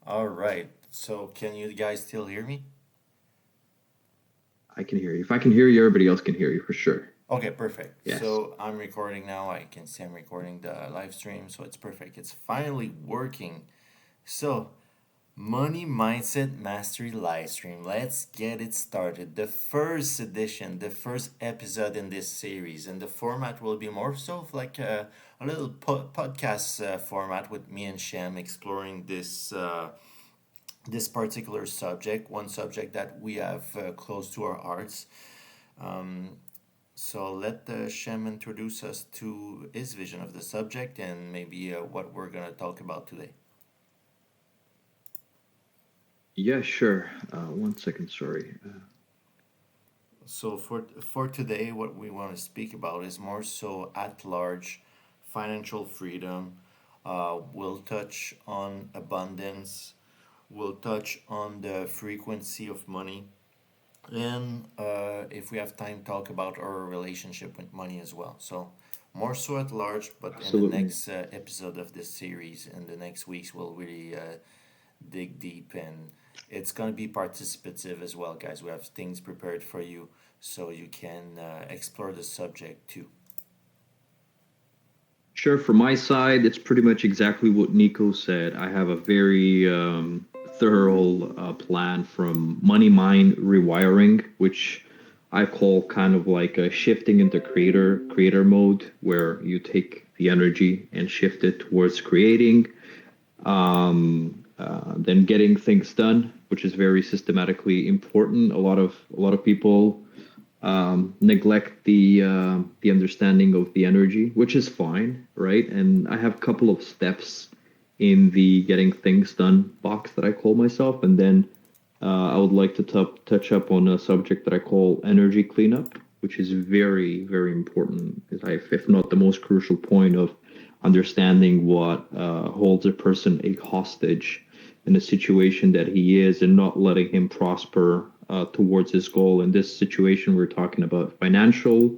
All right. So can you guys still hear me? I can hear you. If I can hear you, everybody else can hear you for sure. Okay, perfect. Yes. So I'm recording now. I can see I'm recording the live stream, so it's perfect. It's finally working. So, Money Mindset Mastery live stream. Let's get it started. The first edition, the first episode in this series, and the format will be more so of like a little podcast format with me and Shem exploring this particular subject, one subject that we have close to our hearts. So let Shem introduce us to his vision of the subject and maybe what we're gonna talk about today. Yeah, sure. One second, sorry. So for today, what we want to speak about is more so at large financial freedom. We'll touch on abundance. We'll touch on the frequency of money, and if we have time, talk about our relationship with money as well. So more so at large, but in the Absolutely. next episode of this series, in the next weeks, we'll really dig deep, and it's going to be participative as well, guys. We have things prepared for you so you can explore the subject too. Sure. From my side, it's pretty much exactly what Nico said. I have a very thorough plan from money mind rewiring, which I call kind of like a shifting into creator mode, where you take the energy and shift it towards creating, then getting things done, which is very systematically important. A lot of people neglect the understanding of the energy, which is fine, right? And I have a couple of steps in the getting things done box that I call myself, and then I would like to touch up on a subject that I call energy cleanup, which is very, very important, if not the most crucial point of understanding what holds a person a hostage in the situation that he is and not letting him prosper towards his goal. In this situation, we're talking about financial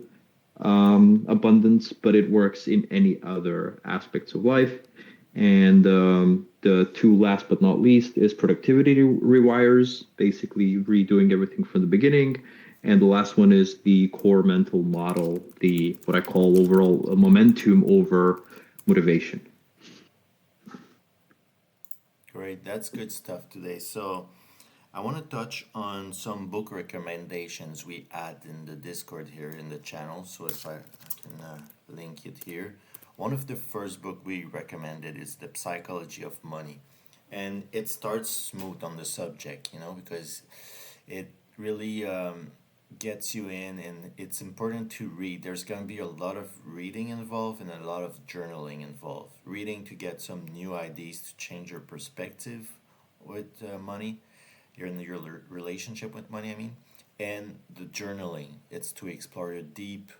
abundance, but it works in any other aspects of life. And the two last but not least is productivity rewires, basically redoing everything from the beginning. And the last one is the core mental model, the what I call overall momentum over motivation. Great, that's good stuff today. So I want to touch on some book recommendations we add in the Discord here in the channel. So if I can link it here. One of the first book we recommended is The Psychology of Money. And it starts smooth on the subject, because it really gets you in, and it's important to read. There's going to be a lot of reading involved and a lot of journaling involved. Reading to get some new ideas to change your perspective with money, your relationship with money, I mean. And the journaling, it's to explore your deep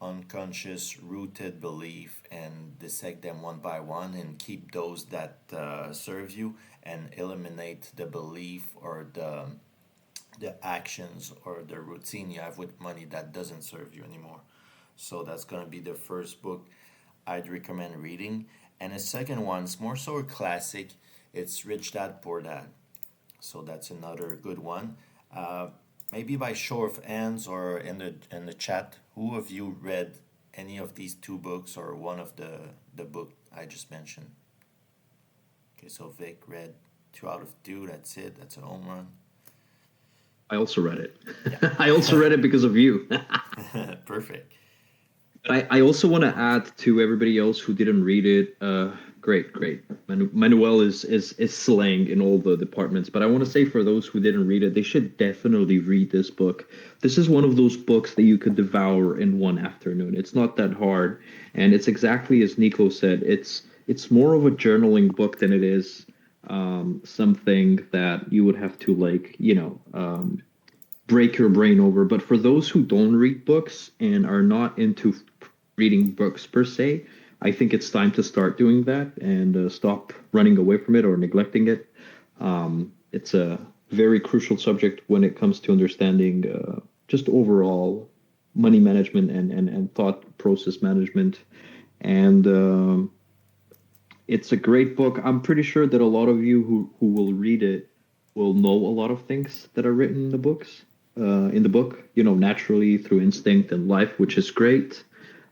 unconscious rooted belief and dissect them one by one and keep those that serve you, and eliminate the belief or the actions or the routine you have with money that doesn't serve you anymore. So that's going to be the first book I'd recommend reading. And the second one's more so a classic. It's Rich Dad Poor Dad. So that's another good one. Uh, Maybe by show of hands or in the chat, who of you read any of these two books or one of the book I just mentioned? Okay, so Vic read two out of two. That's it. That's a home run. I also read it. I also Yeah, read it because of you. perfect. I also want to add to everybody else who didn't read it. Great, great. Manuel is slaying in all the departments. But I want to say for those who didn't read it, they should definitely read this book. This is one of those books that you could devour in one afternoon. It's not that hard, and it's exactly as Nico said. It's more of a journaling book than it is something that you would have to break your brain over. But for those who don't read books and are not into reading books per se, I think it's time to start doing that and stop running away from it or neglecting it. It's a very crucial subject when it comes to understanding just overall money management and thought process management. And It's a great book. I'm pretty sure that a lot of you who will read it will know a lot of things that are written in the book, naturally through instinct and life, which is great.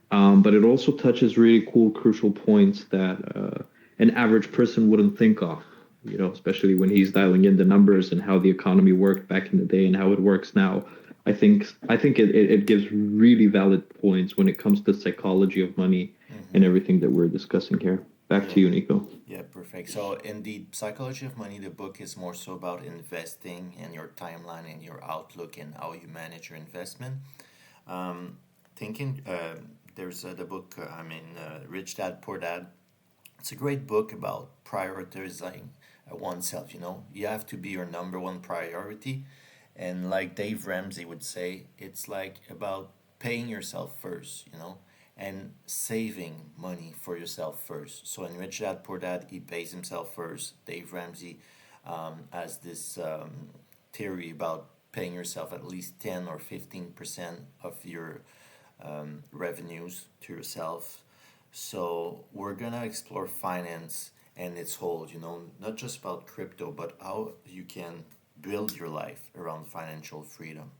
But it also touches really cool, crucial points that an average person wouldn't think of, especially when he's dialing in the numbers and how the economy worked back in the day and how it works now. I think it gives really valid points when it comes to psychology of money and Mm-hmm. everything that we're discussing here. Back to Yeah. you, Nico. Yeah, perfect. So in the Psychology of Money, the book is more so about investing and your timeline and your outlook and how you manage your investment. Um, thinking there's the book, Rich Dad Poor Dad. It's a great book about prioritizing oneself. You have to be your number one priority. And like Dave Ramsey would say, it's like about paying yourself first, and saving money for yourself first. So in Rich Dad Poor Dad, he pays himself first. Dave Ramsey has this theory about paying yourself at least 10 or 15% of your revenues to yourself. So we're gonna explore finance and its whole, not just about crypto, but how you can build your life around financial freedom.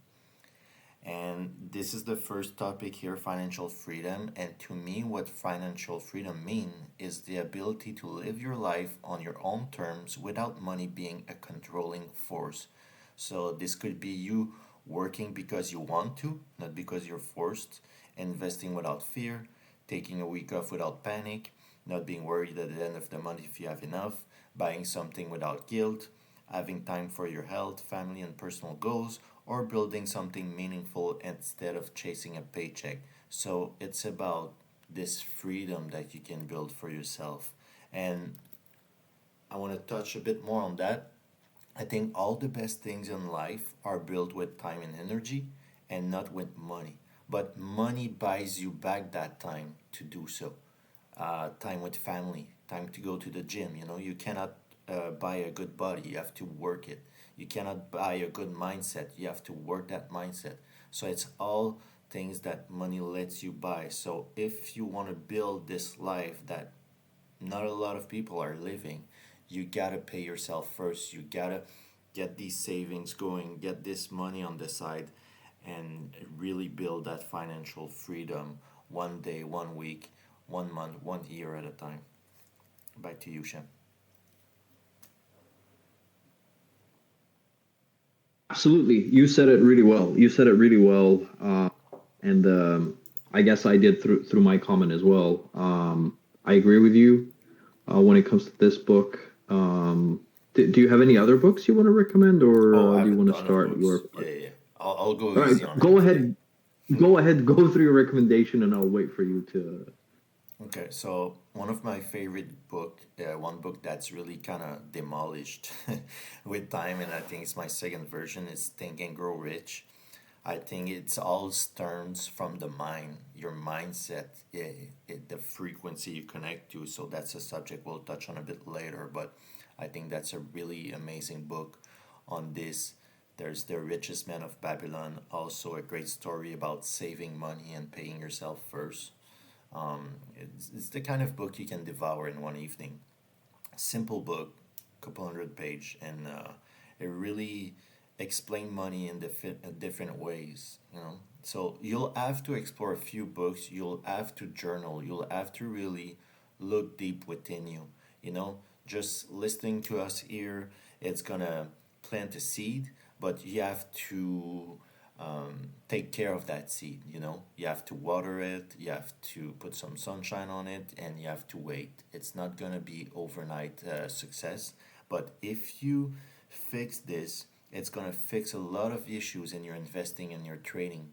And this is the first topic here, financial freedom. And to me, what financial freedom means is the ability to live your life on your own terms without money being a controlling force. So this could be you working because you want to, not because you're forced, investing without fear, taking a week off without panic, not being worried at the end of the month if you have enough, buying something without guilt, having time for your health, family, and personal goals, or building something meaningful instead of chasing a paycheck. So it's about this freedom that you can build for yourself. And I want to touch a bit more on that. I think all the best things in life are built with time and energy and not with money. But money buys you back that time to do so. Time with family, time to go to the gym. You cannot buy a good body, you have to work it. You cannot buy a good mindset, you have to work that mindset. So it's all things that money lets you buy. So if you want to build this life that not a lot of people are living, you gotta pay yourself first. You gotta get these savings going, get this money on the side, and really build that financial freedom one day, 1 week, 1 month, 1 year at a time. Back to you, Shem. Absolutely. You said it really well. You said it really well. And I guess I did through my comment as well. I agree with you when it comes to this book. Do you have any other books you want to recommend, Oh, or I do have you a want to ton of start your books. Yeah, part? yeah, yeah. I'll go All right, easy on it go today. ahead. Go ahead. Go through your recommendation, and I'll wait for you to. Okay, so one of my favorite one book that's really kind of demolished with time, and I think it's my second version, is Think and Grow Rich. I think it's all stems from the mind, your mindset, the frequency you connect to. So that's a subject we'll touch on a bit later, but I think that's a really amazing book on this. There's The Richest Man of Babylon, also a great story about saving money and paying yourself first. It's the kind of book you can devour in one evening. Simple book, couple hundred page, and it really explain money in different ways. So you'll have to explore a few books. You'll have to journal. You'll have to really look deep within you. Just listening to us here, it's gonna plant a seed, but you have to take care of that seed. You have to water it, you have to put some sunshine on it, and you have to wait. It's not going to be overnight success, but if you fix this, it's going to fix a lot of issues in your investing and your trading.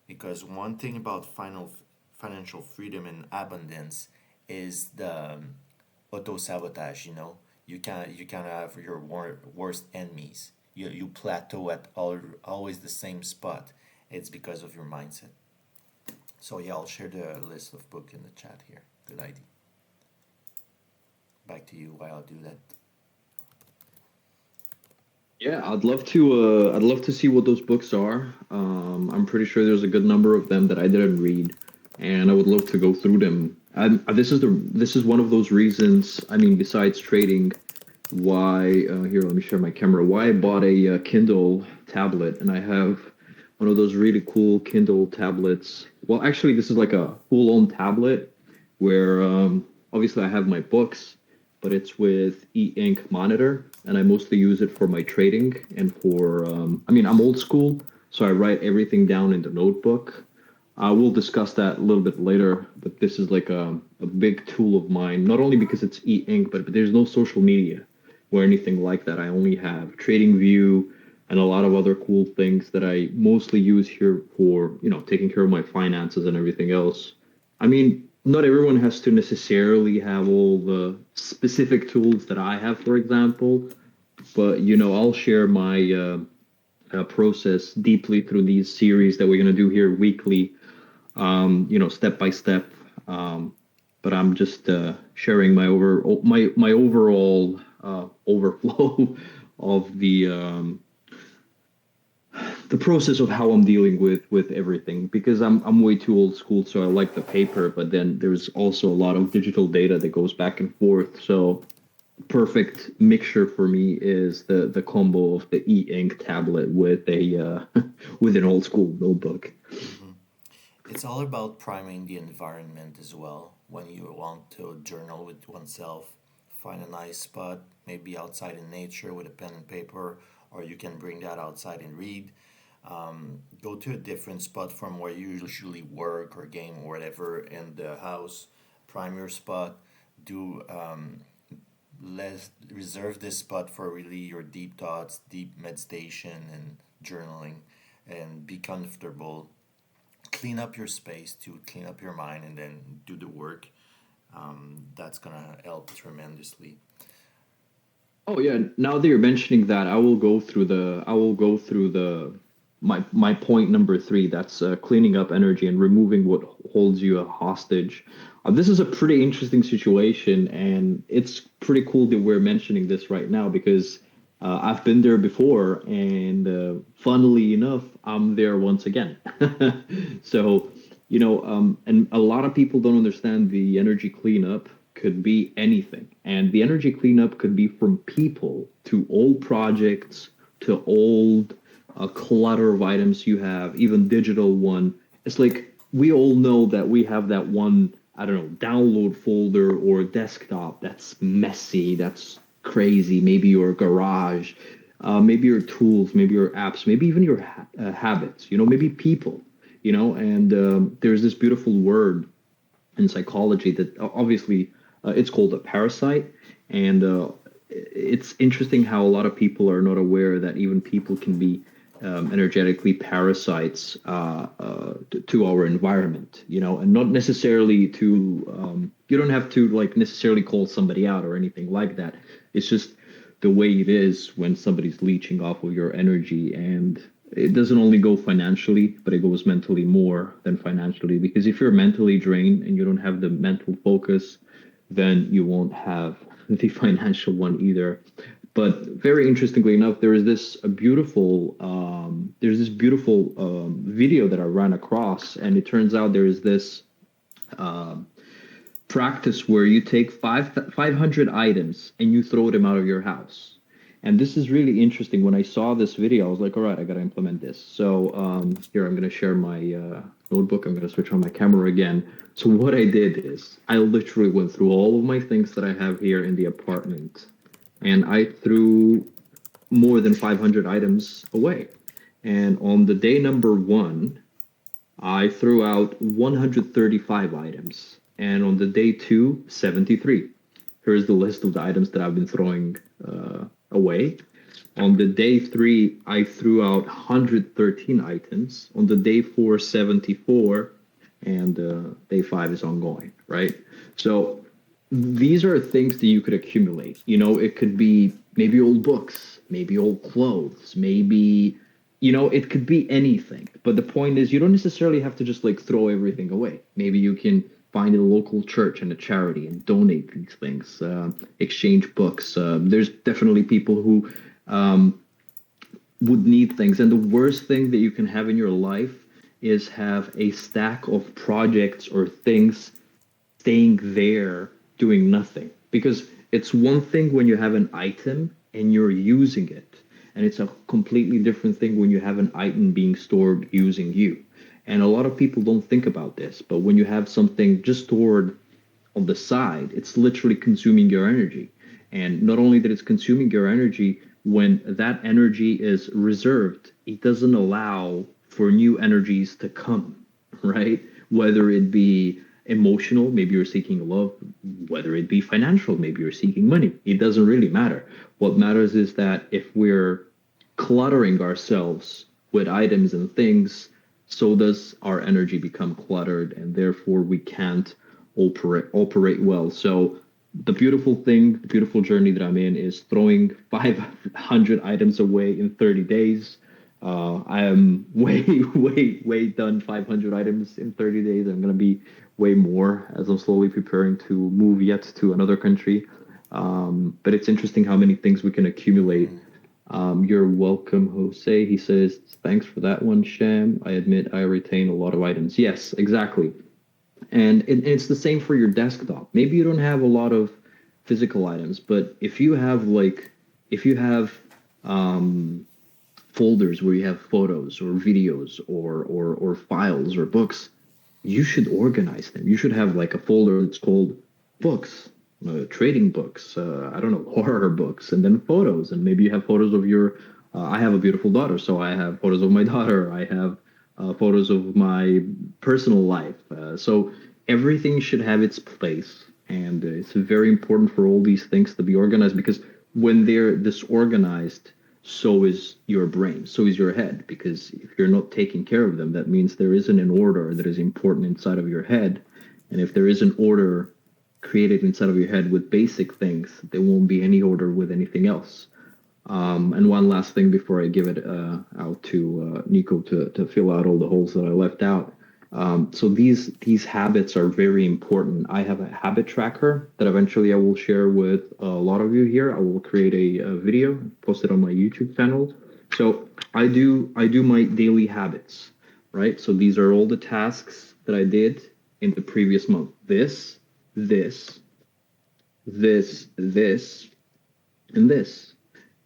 Because one thing about financial freedom and abundance is the auto sabotage. You can have your worst enemies. You plateau at always the same spot. It's because of your mindset. So yeah, I'll share the list of book in the chat here. Good idea. Back to you while I'll do that. Yeah, I'd love to. I'd love to see what those books are. I'm pretty sure there's a good number of them that I didn't read, and I would love to go through them This is one of those reasons. I mean, besides trading, why here, let me share my camera. Why I bought a Kindle tablet, and I have one of those really cool Kindle tablets. Well, actually, this is like a full-on tablet where obviously I have my books, but it's with e-ink monitor, and I mostly use it for my trading and for. I mean, I'm old school, so I write everything down in the notebook. We'll discuss that a little bit later, but this is like a big tool of mine, not only because it's e-ink, but there's no social media or anything like that. I only have TradingView and a lot of other cool things that I mostly use here for, taking care of my finances and everything else. I mean, not everyone has to necessarily have all the specific tools that I have, for example, but I'll share my process deeply through these series that we're going to do here weekly, step by step. Um, but I'm just sharing my overall overflow of the process of how I'm dealing with everything, because I'm way too old school, so I like the paper, but then there's also a lot of digital data that goes back and forth. So perfect mixture for me is the combo of the e-ink tablet with a with an old school notebook. Hmm. It's all about priming the environment as well. When you want to journal with oneself, find a nice spot, maybe outside in nature with a pen and paper, or you can bring that outside and read. Go to a different spot from where you usually work or game or whatever in the house. Prime your spot. Do Let's reserve this spot for really your deep thoughts, deep meditation, and journaling, and be comfortable. Clean up your space to clean up your mind, and then do the work. That's gonna help tremendously. Oh yeah, now that you're mentioning that, I will go through the my point number three. That's cleaning up energy and removing what holds you a hostage. This is a pretty interesting situation, and it's pretty cool that we're mentioning this right now because I've been there before, and funnily enough, I'm there once again. So, and a lot of people don't understand the energy cleanup could be anything. And the energy cleanup could be from people to old projects to old clutter of items you have, even digital one. It's like we all know that we have that one, I don't know, download folder or desktop that's messy, that's crazy. Maybe your garage, maybe your tools, maybe your apps, maybe even your habits, maybe people, and there's this beautiful word in psychology that obviously it's called a parasite, and it's interesting how a lot of people are not aware that even people can be energetically parasites to our environment, and not necessarily to you don't have to like necessarily call somebody out or anything like that. It's just the way it is when somebody's leeching off of your energy, and it doesn't only go financially, but it goes mentally more than financially. Because if you're mentally drained and you don't have the mental focus, then you won't have the financial one either. But very interestingly enough, there's this beautiful video that I ran across, and it turns out there is this um, practice where you take 500 items and you throw them out of your house. And this is really interesting. When I saw this video, I was like, all right, I got to implement this. So here, I'm going to share my notebook. I'm going to switch on my camera again. So what I did is I literally went through all of my things that I have here in the apartment, and I threw more than 500 items away. And on the day number one, I threw out 135 items. And on the day two, 73. Here's the list of the items that I've been throwing away. On the day three, I threw out 113 items. On the day four, 74. And day five is ongoing, right? So these are things that you could accumulate. It could be maybe old books, maybe old clothes, maybe, it could be anything. But the point is, you don't necessarily have to just like throw everything away. Maybe you can find a local church and a charity and donate these things, exchange books. There's definitely people who um, would need things. And the worst thing that you can have in your life is have a stack of projects or things staying there doing nothing. Because it's one thing when you have an item and you're using it, and it's a completely different thing when you have an item being stored using you. And a lot of people don't think about this, but when you have something just stored on the side, it's literally consuming your energy. And not only that it's consuming your energy, when that energy is reserved, it doesn't allow for new energies to come, right? Whether it be emotional, maybe you're seeking love, whether it be financial, maybe you're seeking money. It doesn't really matter. What matters is that if we're cluttering ourselves with items and things, so does our energy become cluttered, and therefore we can't operate well. So the beautiful thing, the beautiful journey that I'm in is throwing 500 items away in 30 days. I am way done 500 items in 30 days. I'm gonna be way more as I'm slowly preparing to move yet to another country. But it's interesting how many things we can accumulate. You're welcome, Jose. He says, thanks for that one, Sham. I admit I retain a lot of items. Yes, exactly. And it's the same for your desktop. Maybe you don't have a lot of physical items, but if you have um, folders where you have photos or videos or files or books, you should organize them. You should have like a folder that's called books, trading books, I don't know, horror books, and then photos. And maybe you have photos of your. I have a beautiful daughter, so I have photos of my daughter. I have photos of my personal life. So everything should have its place, and it's very important for all these things to be organized because when they're disorganized, so is your brain, so is your head. Because if you're not taking care of them, that means there isn't an order that is important inside of your head. And if there is an order created inside of your head with basic things, there won't be any order with anything else. And one last thing before I give it out to Nico to fill out all the holes that I left out. So these habits are very important. I have a habit tracker that eventually I will share with a lot of you here. I will create a video, post it on my YouTube channel. So I do my daily habits, right? So these are all the tasks that I did in the previous month. This, this, and this.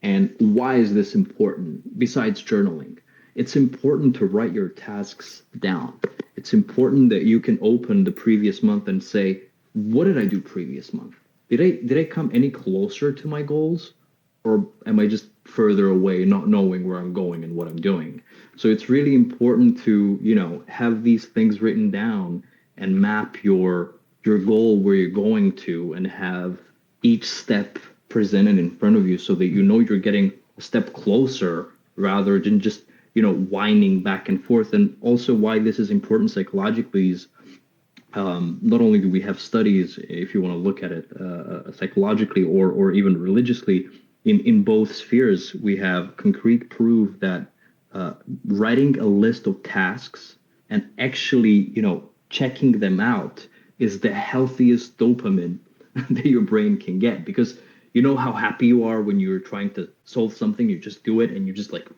And why is this important besides journaling? It's important to write your tasks down. It's important that you can open the previous month and say, what did I do previous month? Did I come any closer to my goals? Or am I just further away, not knowing where I'm going and what I'm doing? So it's really important to, have these things written down and map your goal where you're going to and have each step presented in front of you so that you know you're getting a step closer rather than just whining back and forth. And also why this is important psychologically is not only do we have studies, if you want to look at it psychologically or even religiously, in both spheres, we have concrete proof that uh, writing a list of tasks and actually, checking them out is the healthiest dopamine that your brain can get. Because you know how happy you are when you're trying to solve something, you just do it and you just like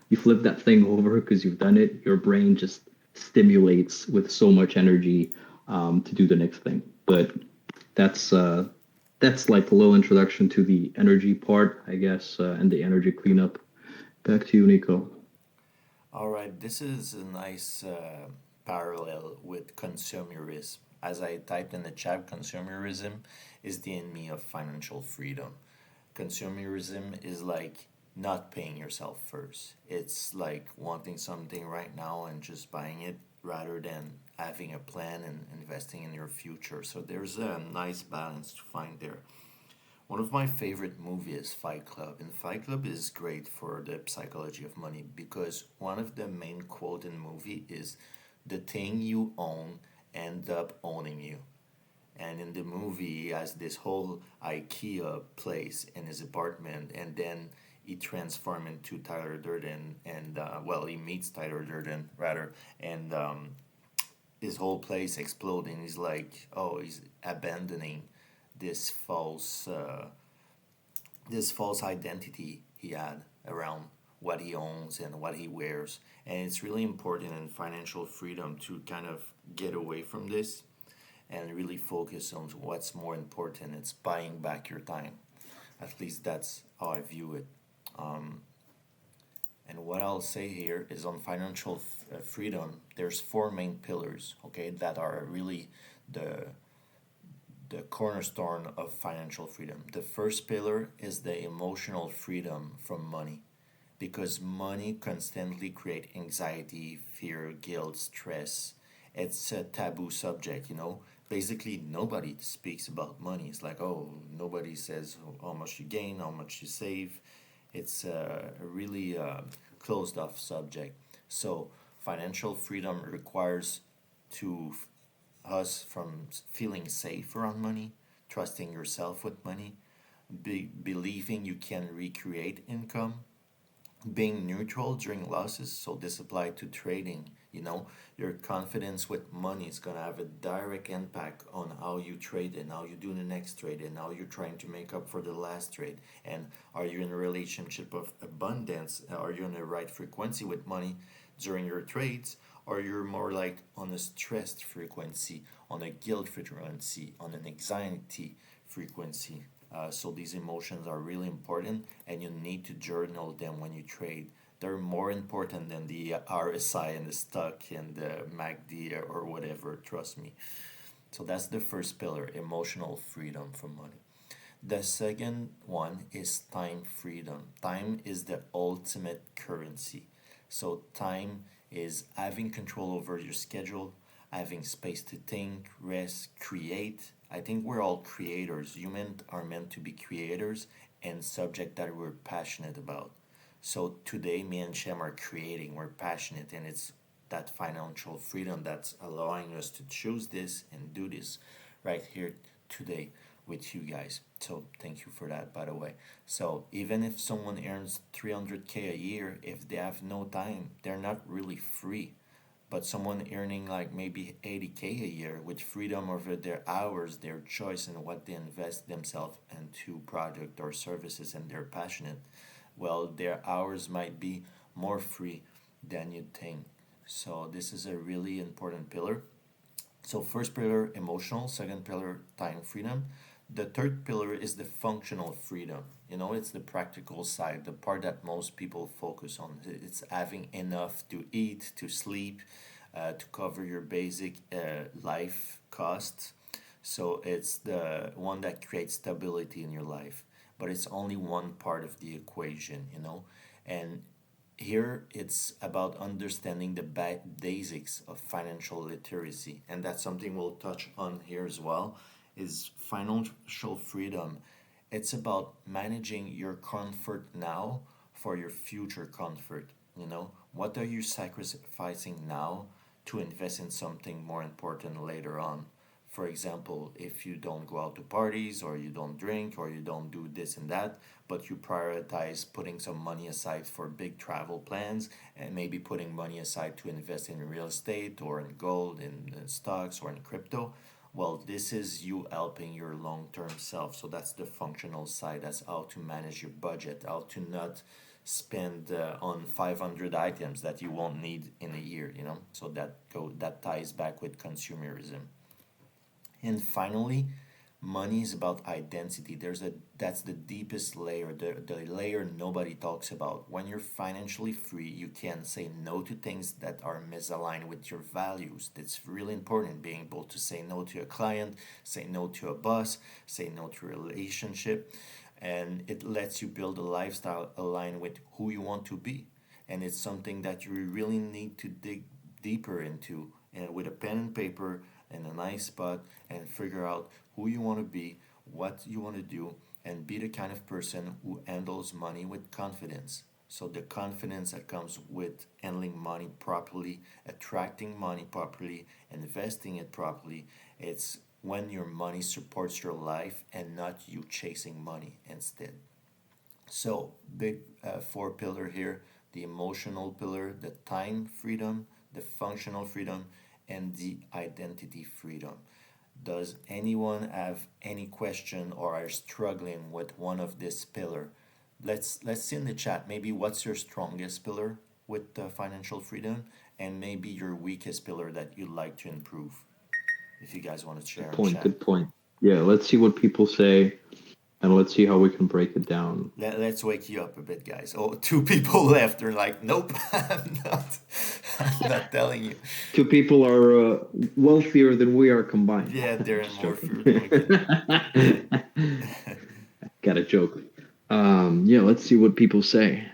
you flip that thing over because you've done it. Your brain just stimulates with so much energy to do the next thing. But that's uh, that's like a little introduction to the energy part, I guess, and the energy cleanup. Back to you, Nico. All right, this is a nice parallel with consumerism. As I typed in the chat, consumerism is the enemy of financial freedom. Consumerism is like not paying yourself first. It's like wanting something right now and just buying it rather than having a plan and investing in your future. So there's a nice balance to find there. One of my favorite movies is Fight Club, and Fight Club is great for the psychology of money because one of the main quote in the movie is the thing you own end up owning you. And in the movie, he has this whole IKEA place in his apartment, and then he transforms into Tyler Durden, and well, he meets Tyler Durden rather, and his whole place exploding. He's like, oh, he's abandoning this false this false identity he had around what he owns and what he wears. And it's really important in financial freedom to kind of get away from this and really focus on what's more important. It's buying back your time. At least that's how I view it. Um, and what I'll say here is on financial freedom, there's four main pillars, okay, that are really the the cornerstone of financial freedom. The first pillar is the emotional freedom from money, because money constantly create anxiety, fear, guilt, stress. It's a taboo subject, you know. Basically, nobody speaks about money. It's like, oh, nobody says how much you gain, how much you save. It's a really closed off subject. So, financial freedom requires to us from feeling safe around money, trusting yourself with money, believing you can recreate income, being neutral during losses. So this applied to trading. You know, your confidence with money is gonna have a direct impact on how you trade and how you do the next trade and how you're trying to make up for the last trade. And are you in a relationship of abundance? Are you in the right frequency with money during your trades? Or you're more like on a stressed frequency, on a guilt frequency, on an anxiety frequency. So these emotions are really important, and you need to journal them when you trade. They're more important than the RSI and the stock and the MACD or whatever. Trust me. So that's the first pillar: emotional freedom from money. The second one is time freedom. Time is the ultimate currency. So, time is having control over your schedule, having space to think, rest, create. I think we're all creators. Humans are meant to be creators and subject that we're passionate about. So, today, me and Shem are creating, we're passionate, and it's that financial freedom that's allowing us to choose this and do this right here today with you guys. So thank you for that, by the way. So even if someone earns 300K a year, if they have no time, they're not really free. But someone earning like maybe 80K a year with freedom over their hours, their choice in what they invest themselves into product or services, and they're passionate, well, their hours might be more free than you'd think. So this is a really important pillar. So first pillar emotional, second pillar time freedom. The third pillar is the functional freedom. You know, it's the practical side, the part that most people focus on. It's having enough to eat, to sleep, to cover your basic life costs. So it's the one that creates stability in your life. But it's only one part of the equation, you know. And here it's about understanding the basics of financial literacy, and that's something we'll touch on here as well. Is financial freedom, it's about managing your comfort now for your future comfort. You know, what are you sacrificing now to invest in something more important later on? For example, if you don't go out to parties or you don't drink or you don't do this and that, but you prioritize putting some money aside for big travel plans and maybe putting money aside to invest in real estate or in gold, in stocks or in crypto, well, this is you helping your long term self. So that's the functional side. That's how to manage your budget, how to not spend on 500 items that you won't need in a year, you know? So that ties back with consumerism. And finally, money is about identity. That's the deepest layer, the layer nobody talks about. When you're financially free, you can say no to things that are misaligned with your values. That's really important, being able to say no to a client, say no to a boss, say no to a relationship, and it lets you build a lifestyle aligned with who you want to be. And it's something that you really need to dig deeper into, and with a pen and paper and a nice spot, and figure out who you want to be, what you want to do, and be the kind of person who handles money with confidence. So the confidence that comes with handling money properly, attracting money properly, investing it properly, it's when your money supports your life and not you chasing money instead. So, big four pillar here: the emotional pillar, the time freedom, the functional freedom, and the identity freedom. Does anyone have any question or are struggling with one of this pillar? Let's see in the chat. Maybe what's your strongest pillar with financial freedom, and maybe your weakest pillar that you'd like to improve. if you guys want to share Good in point. chat. Good point. Yeah, let's see what people say, and let's see how we can break it down. Let's wake you up a bit, guys. Oh, two people left. They're like, nope, I'm not. I'm not telling you. Two people are wealthier than we are combined. Yeah, they're in Just more joking. fear than we can. Got a joke. Yeah, let's see what people say.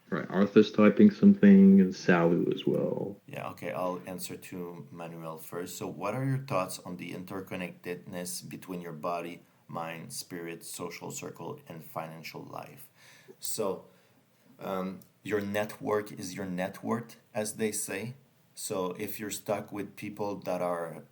Right, Arthur's typing something, and Salu as well. Yeah, okay, I'll answer to Manuel first. So, what are your thoughts on the interconnectedness between your body, mind, spirit, social circle, and financial life? So, your network is your net worth, as they say. So if you're stuck with people that are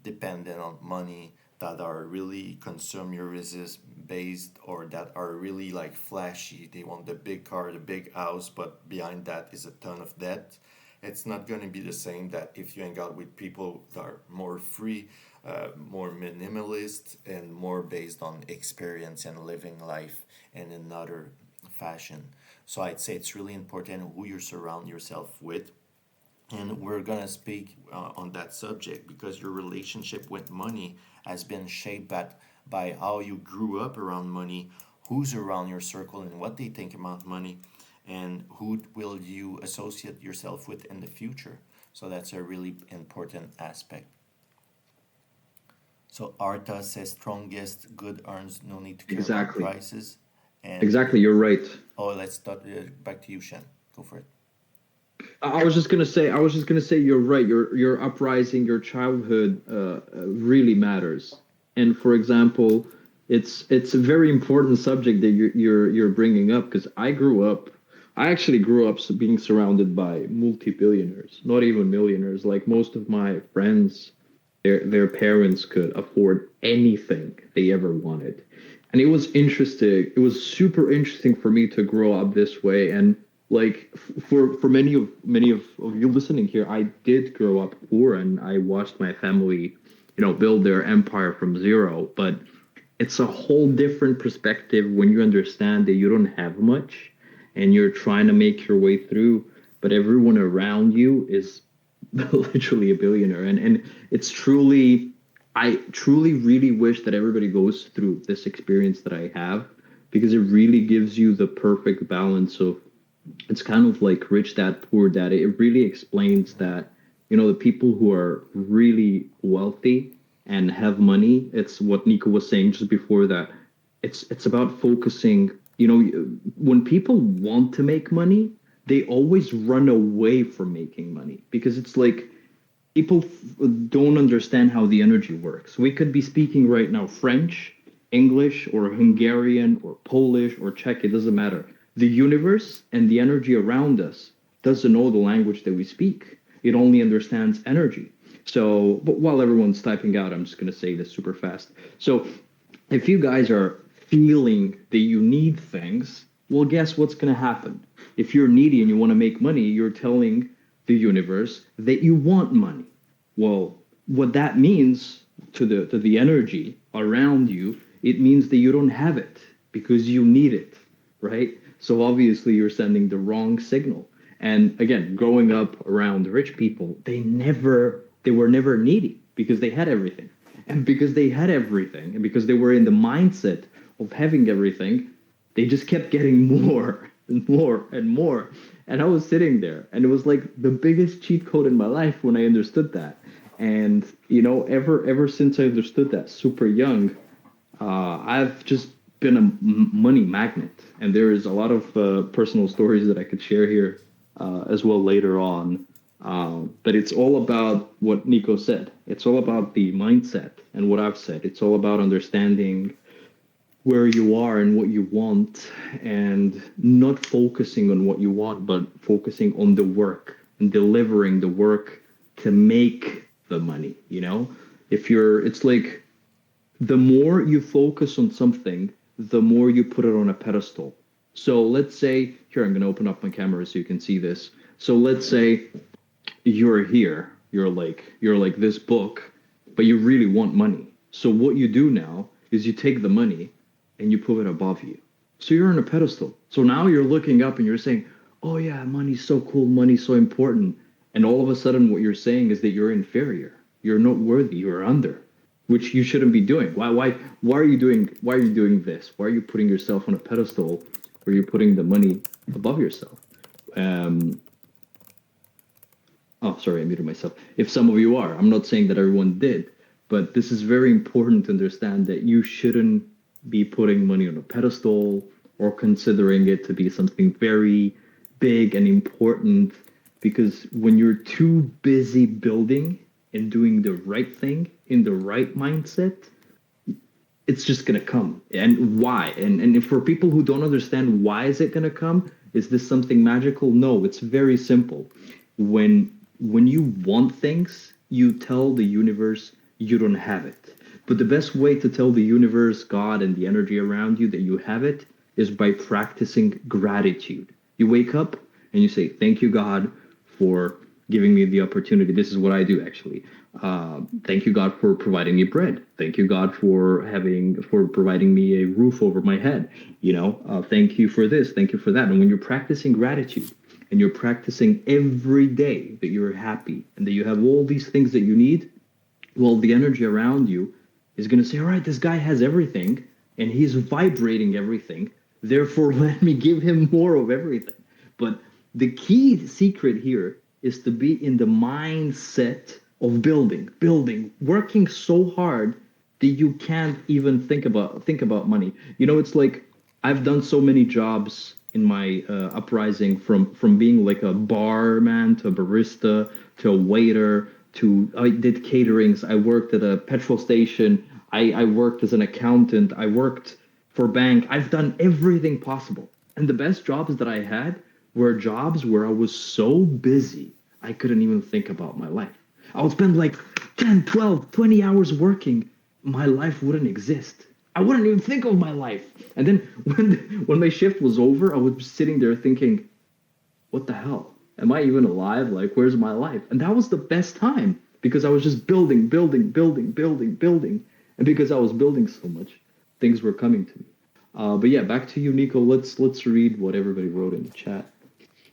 dependent on money, that are really consumerism based, or that are really like flashy, they want the big car, the big house, but behind that is a ton of debt. It's not going to be the same that if you hang out with people that are more free, more minimalist, and more based on experience and living life in another fashion. So I'd say it's really important who you surround yourself with. And we're gonna speak on that subject because your relationship with money has been shaped by how you grew up around money, who's around your circle, and what they think about money, and who will you associate yourself with in the future. So that's a really important aspect. So Arta says strongest good earns no need to care about Exactly. prices. And Exactly. You're right. oh, let's start back to you, Shen. Go for it. I was just gonna say, you're right. Your uprising, your childhood, really matters. And for example, it's a very important subject that you're bringing up because I grew up. I actually grew up being surrounded by multi-billionaires, not even millionaires. Like most of my friends, their parents could afford anything they ever wanted. And it was interesting. It was super interesting for me to grow up this way. And like for many of you listening here, I did grow up poor, and I watched my family, build their empire from zero. But it's a whole different perspective when you understand that you don't have much and you're trying to make your way through, but everyone around you is literally a billionaire. And it's truly, I truly really wish that everybody goes through this experience that I have, because it really gives you the perfect balance of, it's kind of like rich dad poor dad. It really explains that, the people who are really wealthy and have money, it's what Nico was saying just before that. It's about focusing. When people want to make money, they always run away from making money because it's like people don't understand how the energy works. We could be speaking right now French, English, or Hungarian, or Polish, or Czech, it doesn't matter. The universe and the energy around us doesn't know the language that we speak. It only understands energy. So, but while everyone's typing out, I'm just going to say this super fast. So, if you guys are feeling that you need things, well, guess what's going to happen? If you're needy and you want to make money, you're telling the universe that you want money. Well, what that means to the energy around you, it means that you don't have it because you need it, right? So obviously you're sending the wrong signal. And again, growing up around rich people, they were never needy because they had everything. And because they had everything, and because they were in the mindset of having everything, they just kept getting more and more and more. And I was sitting there, and it was like the biggest cheat code in my life when I understood that. And ever since I understood that super young, I've just been a money magnet, and there is a lot of personal stories that I could share here as well later on. But it's all about what Nico said. It's all about the mindset and what I've said. It's all about understanding where you are and what you want, and not focusing on what you want, but focusing on the work and delivering the work to make the money. It's like the more you focus on something, the more you put it on a pedestal. So let's say, here, I'm going to open up my camera so you can see this. So let's say you're here, you're like this book, but you really want money. So what you do now is you take the money and you put it above you. So you're on a pedestal. So now you're looking up and you're saying, "Oh yeah, money's so cool, money's so important." And all of a sudden, what you're saying is that you're inferior. You're not worthy. You're under, which you shouldn't be doing. Why are you doing? Why are you doing this? Why are you putting yourself on a pedestal where you're putting the money above yourself? Um, oh, sorry, I muted myself. If some of you are, I'm not saying that everyone did, but this is very important to understand that you shouldn't be putting money on a pedestal or considering it to be something very big and important, because when you're too busy building and doing the right thing in the right mindset, it's just gonna come. And why? And for people who don't understand why is it gonna come, is this something magical? No, it's very simple. When you want things, you tell the universe you don't have it. But the best way to tell the universe, God, and the energy around you that you have it is by practicing gratitude. You wake up and you say, "Thank you, God, for giving me the opportunity." This is what I do actually. Thank you, God, for providing me bread. Thank you, God, for providing me a roof over my head. Thank you for this. Thank you for that. And when you're practicing gratitude and you're practicing every day that you're happy and that you have all these things that you need, well, the energy around you is going to say, all right, this guy has everything and he's vibrating everything. Therefore, let me give him more of everything. But the key secret here is to be in the mindset of building, working so hard that you can't even think about money. It's like I've done so many jobs in my uprising, from being like a barman to a barista to a waiter to I did caterings. I worked at a petrol station. I worked as an accountant. I worked for bank. I've done everything possible. And the best jobs that I had were jobs where I was so busy I couldn't even think about my life. I would spend like 10, 12, 20 hours working. My life wouldn't exist. I wouldn't even think of my life. And then when my shift was over, I was sitting there thinking, what the hell? Am I even alive? Like, where's my life? And that was the best time because I was just building, building, building, building, building. And because I was building so much, things were coming to me. But yeah, back to you, Nico. Let's read what everybody wrote in the chat.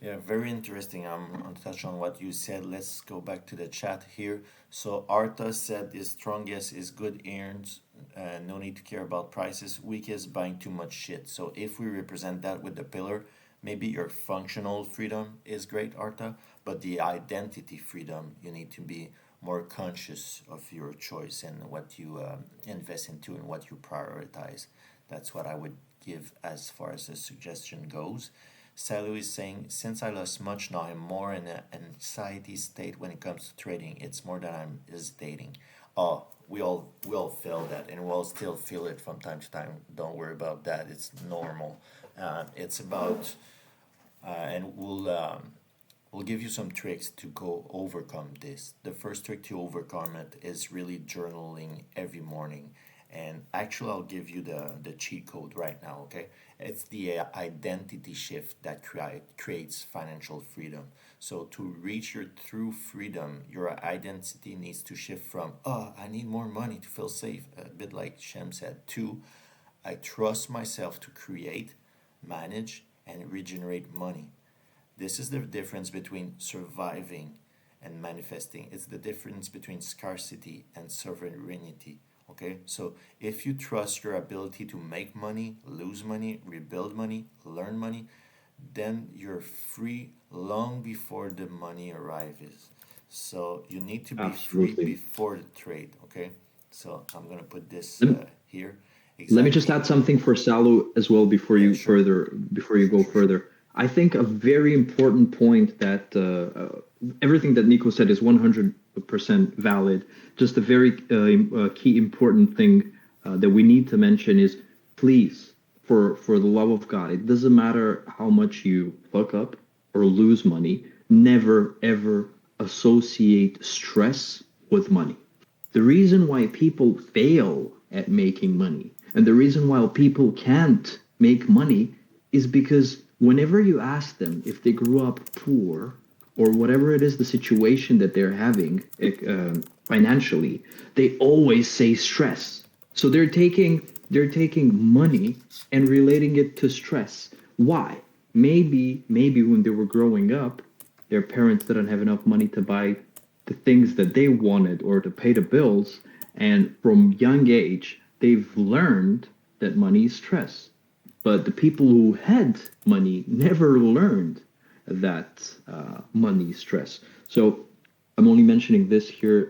Yeah, very interesting. I'm on touch on what you said. Let's go back to the chat here. So Arta said the strongest is good earns, no need to care about prices. Weakest buying too much shit. So if we represent that with the pillar, maybe your functional freedom is great, Arta, but the identity freedom, you need to be more conscious of your choice and what you invest into and what you prioritize. That's what I would give as far as the suggestion goes. Salu is saying, since I lost much now, I'm more in an anxiety state when it comes to trading. It's more that I'm hesitating. Oh, we all feel that, and we'll still feel it from time to time. Don't worry about that. It's normal. It's about, and we'll give you some tricks to go overcome this. The first trick to overcome it is really journaling every morning. And actually, I'll give you the cheat code right now, okay? It's the identity shift that creates financial freedom. So, to reach your true freedom, your identity needs to shift from, oh, I need more money to feel safe, a bit like Shem said, to, I trust myself to create, manage, and regenerate money. This is the difference between surviving and manifesting. It's the difference between scarcity and sovereignty. Okay, so if you trust your ability to make money, lose money, rebuild money, learn money, then you're free long before the money arrives. So you need to be free Absolutely. before the trade. Okay, so I'm gonna put this Let, here. Let me just Exactly. add something for Salu as well Yeah, sure. before you go further. I think a very important point that everything that Nico said is 100% valid. Just a very key important thing that we need to mention is, please, for the love of God, it doesn't matter how much you fuck up or lose money, never ever associate stress with money. The reason why people fail at making money and the reason why people can't make money is because whenever you ask them if they grew up poor or whatever it is the situation that they're having financially, they always say stress. So they're taking money and relating it to stress. Why? Maybe when they were growing up, Their parents didn't have enough money to buy the things that they wanted or to pay the bills. And from young age, they've learned that money is stress. But the people who had money never learned that money is stress. So I'm only mentioning this here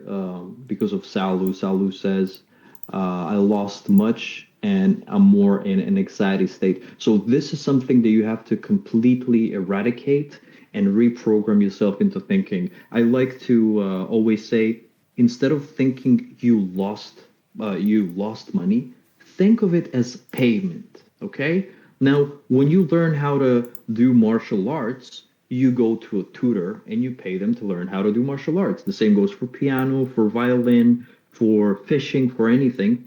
because of Salu. Salu says, I lost much and I'm more in an anxiety state. So this is something that you have to completely eradicate and reprogram yourself into thinking. I like to always say, instead of thinking you lost money, think of it as payment. Okay. Now, when you learn how to do martial arts, you go to a tutor and you pay them to learn how to do martial arts. The same goes for piano, for violin, for fishing, for anything.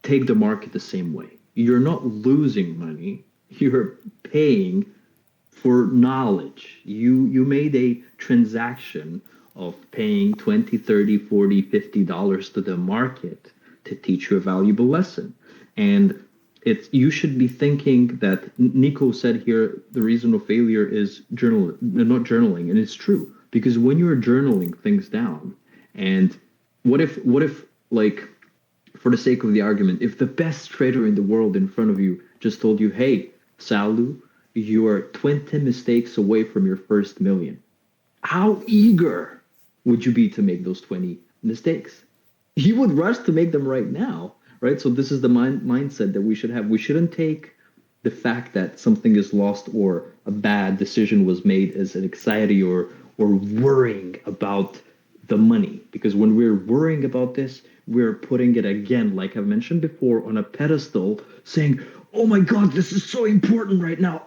Take the market the same way. You're not losing money, you're paying for knowledge. You made a transaction of paying 20, 30, 40, $50 to the market to teach you a valuable lesson. And it's you should be thinking that Nico said here the reason of failure is not journaling, and it's true because when you're journaling things down, and what if like for the sake of the argument, if the best trader in the world in front of you just told you, hey, Salu, you are 20 mistakes away from your first million, how eager would you be to make those 20 mistakes? You would rush to make them right now, right? So this is the mindset that we should have. We shouldn't take the fact that something is lost or a bad decision was made as an anxiety or worrying about the money, because when we're worrying about this, we're putting it again, like I mentioned before, on a pedestal, saying, "Oh my God, this is so important right now,"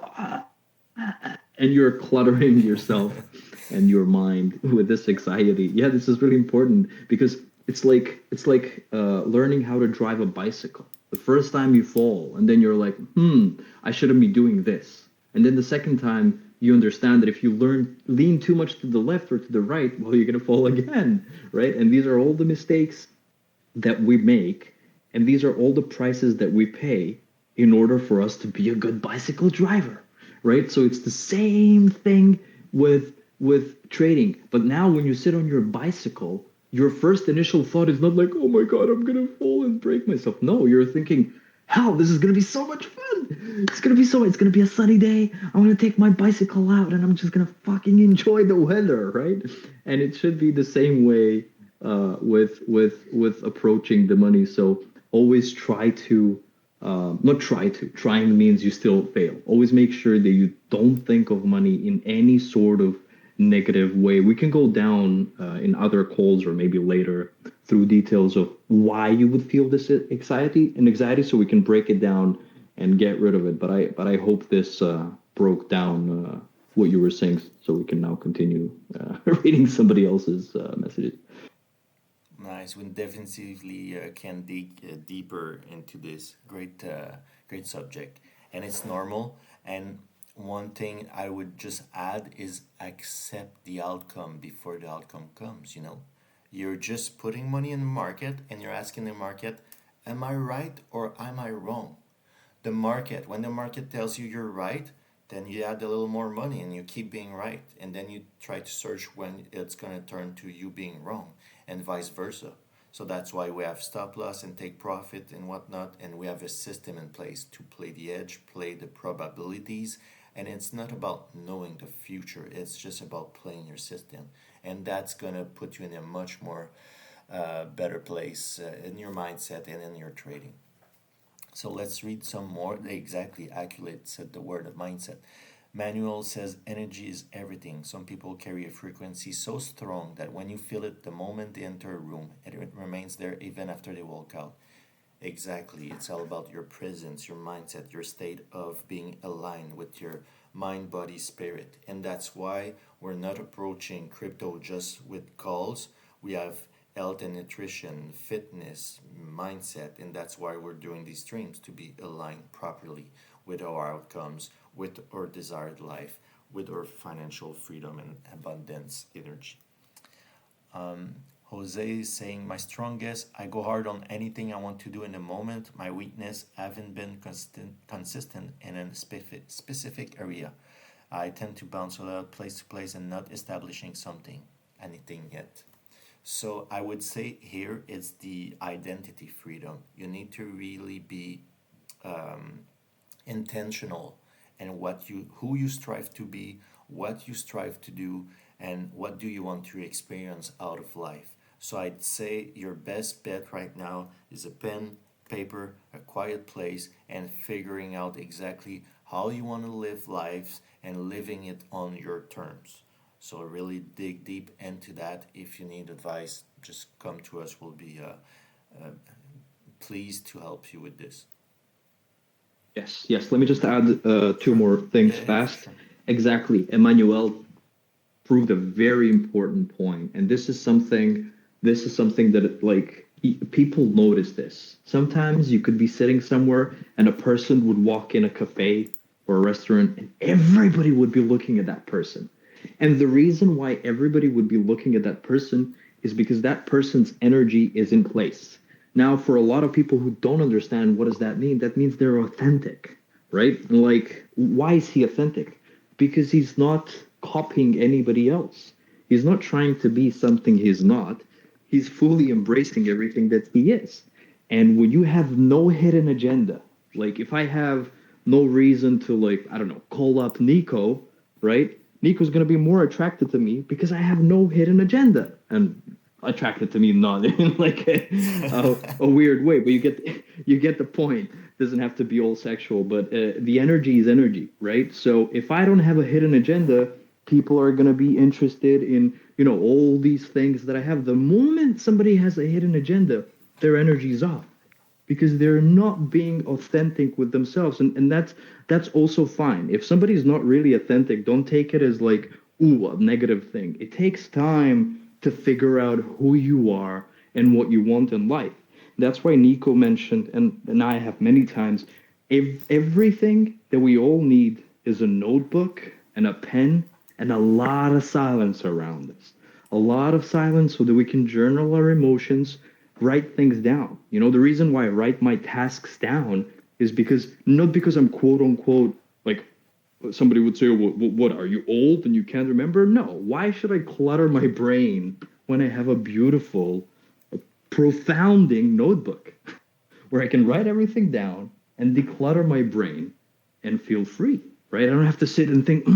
and you're cluttering yourself and your mind with this anxiety. Yeah, this is really important because it's like learning how to drive a bicycle. The first time you fall, and then you're like, I shouldn't be doing this. And then the second time you understand that if you lean too much to the left or to the right, well, you're gonna fall again, right? And these are all the mistakes that we make, and these are all the prices that we pay in order for us to be a good bicycle driver, right? So it's the same thing with trading. But now when you sit on your bicycle, your first initial thought is not like, oh my God, I'm gonna fall and break myself. No, you're thinking, hell, this is gonna be so much fun. It's gonna be a sunny day. I'm gonna take my bicycle out and I'm just gonna fucking enjoy the weather, right? And it should be the same way with approaching the money. So always try to not try to. Trying means you still fail. Always make sure that you don't think of money in any sort of negative way. We can go down in other calls or maybe later through details of why you would feel this anxiety, so we can break it down and get rid of it. But I hope this broke down what you were saying, so we can now continue reading somebody else's messages. Nice. We definitely can dig deeper into this great subject, and it's normal. And one thing I would just add is accept the outcome before the outcome comes. You're just putting money in the market, and you're asking the market, "Am I right or am I wrong?" When the market tells you you're right, then you add a little more money and you keep being right. And then you try to search when it's going to turn to you being wrong, and vice versa. So that's why we have stop loss and take profit and whatnot. And we have a system in place to play the edge, play the probabilities. And it's not about knowing the future, it's just about playing your system. And that's going to put you in a much more better place in your mindset and in your trading. So let's read some more. They exactly accurate said the word of mindset. Manuel says energy is everything. Some people carry a frequency so strong that when you feel it the moment they enter a room, it remains there even after they walk out. Exactly. It's all about your presence, your mindset, your state of being aligned with your mind, body, spirit. And that's why we're not approaching crypto just with calls. We have health and nutrition, fitness, mindset, and that's why we're doing these streams to be aligned properly with our outcomes, with our desired life, with our financial freedom and abundance energy. Jose is saying, my strongest, I go hard on anything I want to do in the moment. My weakness, haven't been consistent in a specific area. I tend to bounce a lot place to place and not establishing anything yet. So I would say here it's the identity freedom. You need to really be intentional and who you strive to be, what you strive to do, and what do you want to experience out of life. So I'd say your best bet right now is a pen, paper, a quiet place, and figuring out exactly how you want to live lives and living it on your terms. So really dig deep into that. If you need advice, just come to us. We'll be pleased to help you with this. Yes, yes. Let me just add two more things Yeah, fast. sure. Exactly. Emmanuel proved a very important point, and this is something that like people notice this. Sometimes you could be sitting somewhere and a person would walk in a cafe or a restaurant and everybody would be looking at that person. And the reason why everybody would be looking at that person is because that person's energy is in place. Now, for a lot of people who don't understand what does that mean, that means they're authentic, right? Like, why is he authentic? Because he's not copying anybody else. He's not trying to be something he's not. He's fully embracing everything that he is. And when you have no hidden agenda, like if I have no reason to like, I don't know, call up Nico, right? Nico's gonna be more attracted to me because I have no hidden agenda. And attracted to me not in like a weird way, but you get the point. Doesn't have to be all sexual, but the energy is energy, right? So if I don't have a hidden agenda, people are going to be interested in all these things that I have. The moment somebody has a hidden agenda, their energy is off because they're not being authentic with themselves, and that's also fine. If somebody is not really authentic, don't take it as like, ooh, a negative thing. It takes time to figure out who you are and what you want in life. That's why Nico mentioned, and I have many times, everything that we all need is a notebook and a pen and a lot of silence around us. A lot of silence so that we can journal our emotions, write things down. The reason why I write my tasks down is because not because I'm quote unquote like somebody would say, what are you old and you can't remember? No. Why should I clutter my brain when I have a beautiful, profounding notebook where I can write everything down and declutter my brain and feel free, right? I don't have to sit and think,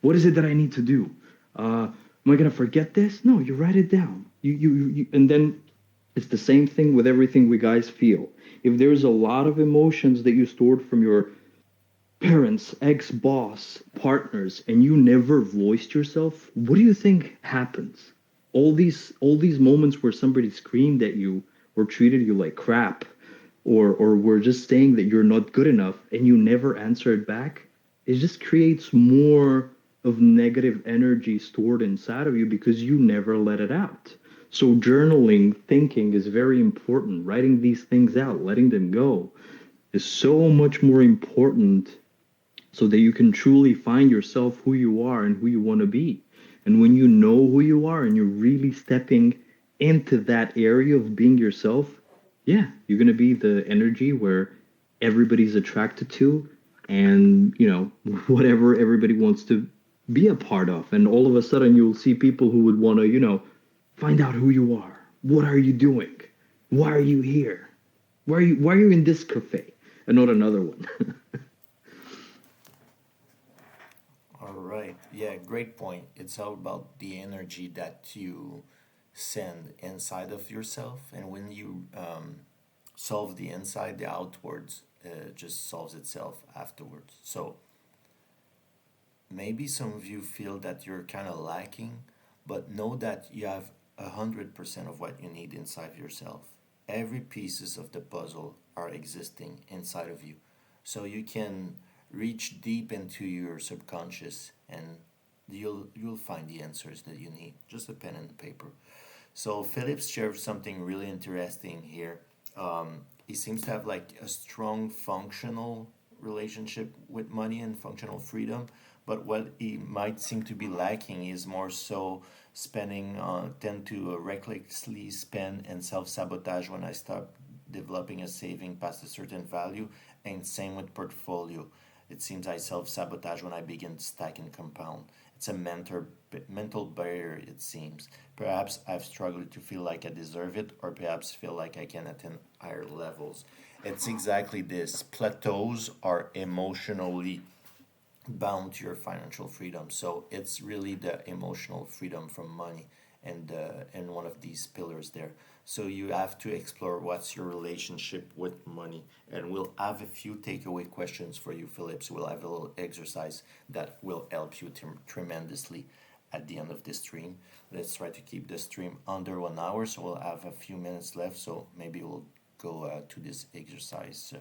what is it that I need to do? Am I going to forget this? No, you write it down. And then it's the same thing with everything we guys feel. If there's a lot of emotions that you stored from your parents, ex-boss, partners, and you never voiced yourself, what do you think happens? All these moments where somebody screamed at you or treated you like crap, or were just saying that you're not good enough and you never answered back, it just creates more of negative energy stored inside of you because you never let it out. So journaling, thinking is very important. Writing these things out, letting them go is so much more important so that you can truly find yourself, who you are and who you want to be. And when you know who you are and you're really stepping into that area of being yourself, yeah, you're going to be the energy where everybody's attracted to and, whatever everybody wants to be a part of. And all of a sudden you'll see people who would want to, find out who you are. What are you doing? Why are you here? Why are you in this cafe and not another one? All right. Yeah, great point. It's all about the energy that you send inside of yourself, and when you solve the inside, the outwards just solves itself afterwards. So maybe some of you feel that you're kind of lacking, but know that you have 100% of what you need inside of yourself. Every pieces of the puzzle are existing inside of you, so you can reach deep into your subconscious, and you'll find the answers that you need. Just a pen and paper. So Phillips shared something really interesting here. He seems to have like a strong functional relationship with money and functional freedom, but what he might seem to be lacking is more so spending, tend to recklessly spend and self sabotage when I start developing a saving past a certain value, and same with portfolio. It seems I self sabotage when I begin to stack and compound. It's a mental barrier, it seems. Perhaps I've struggled to feel like I deserve it, or perhaps feel like I can attain higher levels. It's exactly this. Plateaus are emotionally bound to your financial freedom. So it's really the emotional freedom from money and one of these pillars there. So you have to explore what's your relationship with money, and we'll have a few takeaway questions for you, Phillips. We'll have a little exercise that will help you tremendously at the end of this stream. Let's try to keep the stream under 1 hour, so we'll have a few minutes left. So maybe we'll go to this exercise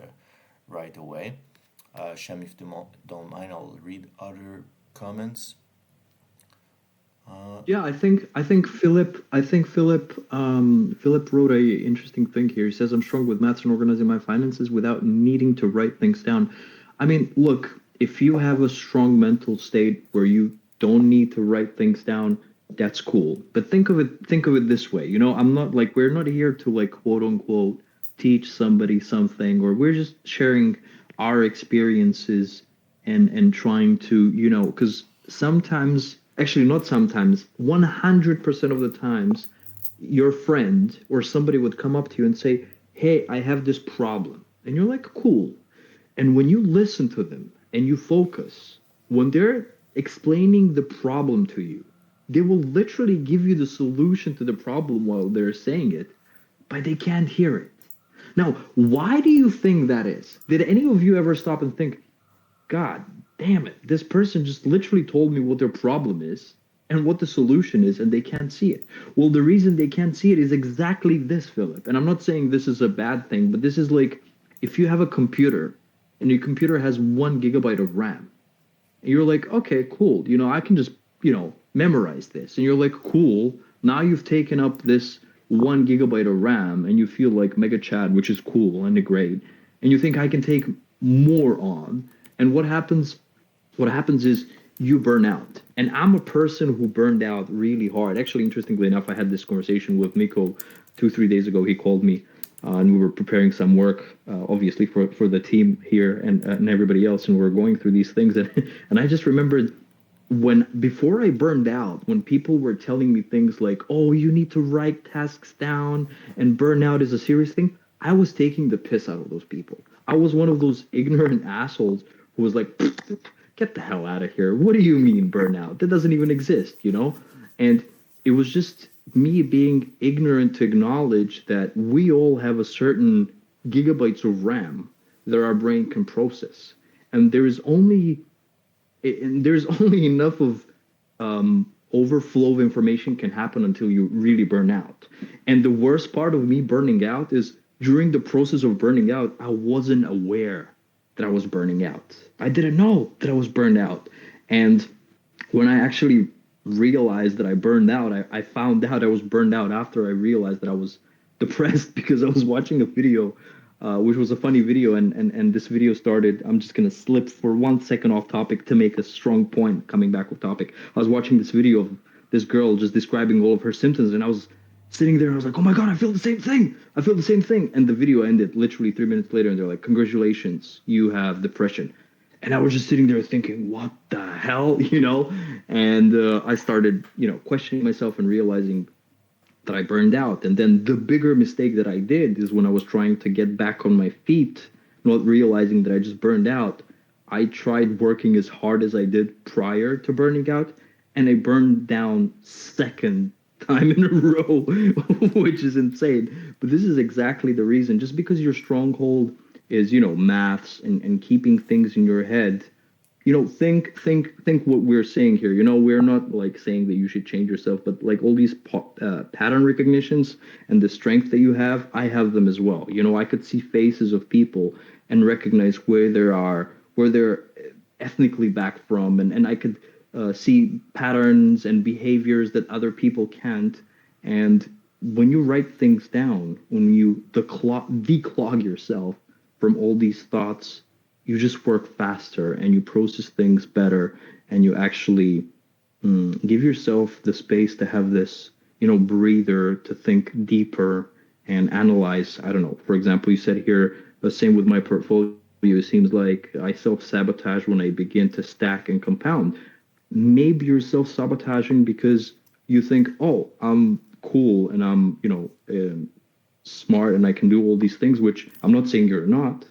right away. Shem, if you don't mind, I'll read other comments. Yeah, Philip wrote a interesting thing here. He says, "I'm strong with maths and organizing my finances without needing to write things down." I mean, look, if you have a strong mental state where you don't need to write things down, that's cool. But think of it this way. I'm not like we're not here to like quote unquote teach somebody something, or we're just sharing our experiences and trying to, because sometimes, actually not sometimes, 100% of the times, your friend or somebody would come up to you and say, "Hey, I have this problem." And you're like, "Cool." And when you listen to them and you focus, when they're explaining the problem to you, they will literally give you the solution to the problem while they're saying it, but they can't hear it. Now, why do you think that is? Did any of you ever stop and think, "God damn it, this person just literally told me what their problem is and what the solution is, and they can't see it"? Well, the reason they can't see it is exactly this, Philip. And I'm not saying this is a bad thing, but this is like if you have a computer and your computer has 1 gigabyte of RAM, and you're like, "Okay, cool. I can just, memorize this." And you're like, "Cool. Now you've taken up this 1 gigabyte of RAM and you feel like Mega Chad, which is cool and great. And you think I can take more on." And what happens is you burn out. And I'm a person who burned out really hard. Actually, interestingly enough, I had this conversation with Miko 2, 3 days ago. He called me and we were preparing some work, obviously for the team here and everybody else. And we were going through these things. And I just remembered when before I burned out, when people were telling me things like, "Oh, you need to write tasks down and burnout is a serious thing," I was taking the piss out of those people. I was one of those ignorant assholes who was like, "Get the hell out of here. What do you mean burnout? That doesn't even exist?" And it was just me being ignorant to acknowledge that we all have a certain gigabytes of RAM that our brain can process. And there's only enough of overflow of information can happen until you really burn out. And the worst part of me burning out is during the process of burning out, I wasn't aware that I was burning out. I didn't know that I was burned out. And when I actually realized that I burned out, I found out I was burned out after I realized that I was depressed because I was watching a video, which was a funny video. And this video started, I'm just going to slip for 1 second off topic to make a strong point coming back with topic. I was watching this video of this girl just describing all of her symptoms, and I was sitting there and I was like, "Oh my God, I feel the same thing. I feel the same thing." And the video ended literally 3 minutes later, and they're like, "Congratulations, you have depression." And I was just sitting there thinking, "What the hell?" And I started, questioning myself and realizing that I burned out. And then the bigger mistake that I did is when I was trying to get back on my feet, not realizing that I just burned out, I tried working as hard as I did prior to burning out, and I burned down second time in a row, which is insane. But this is exactly the reason. Just because your stronghold is, maths and keeping things in your head, think what we're saying here. We're not like saying that you should change yourself, but like all these pattern recognitions and the strength that you have, I have them as well. I could see faces of people and recognize where they're ethnically back from, and I could see patterns and behaviors that other people can't. And when you write things down, when you declog yourself from all these thoughts, you just work faster and you process things better, and you actually give yourself the space to have this, breather, to think deeper and analyze. I don't know. For example, you said here, the same with my portfolio. It seems like I self-sabotage when I begin to stack and compound. Maybe you're self-sabotaging because you think, oh, I'm cool and I'm, smart and I can do all these things, which I'm not saying you're not,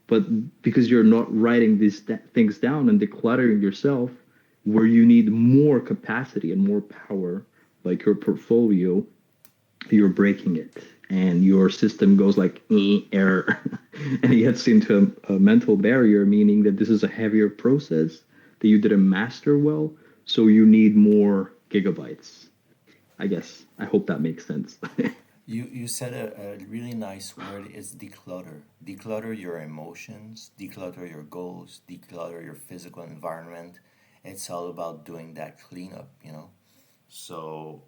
but because you're not writing these things down and decluttering yourself, where you need more capacity and more power, like your portfolio, you're breaking it and your system goes like error and it gets into a mental barrier, meaning that this is a heavier process that you didn't master well, so you need more gigabytes. I guess I hope that makes sense. You said a really nice word is declutter. Declutter your emotions, declutter your goals, declutter your physical environment. It's all about doing that cleanup, you know? So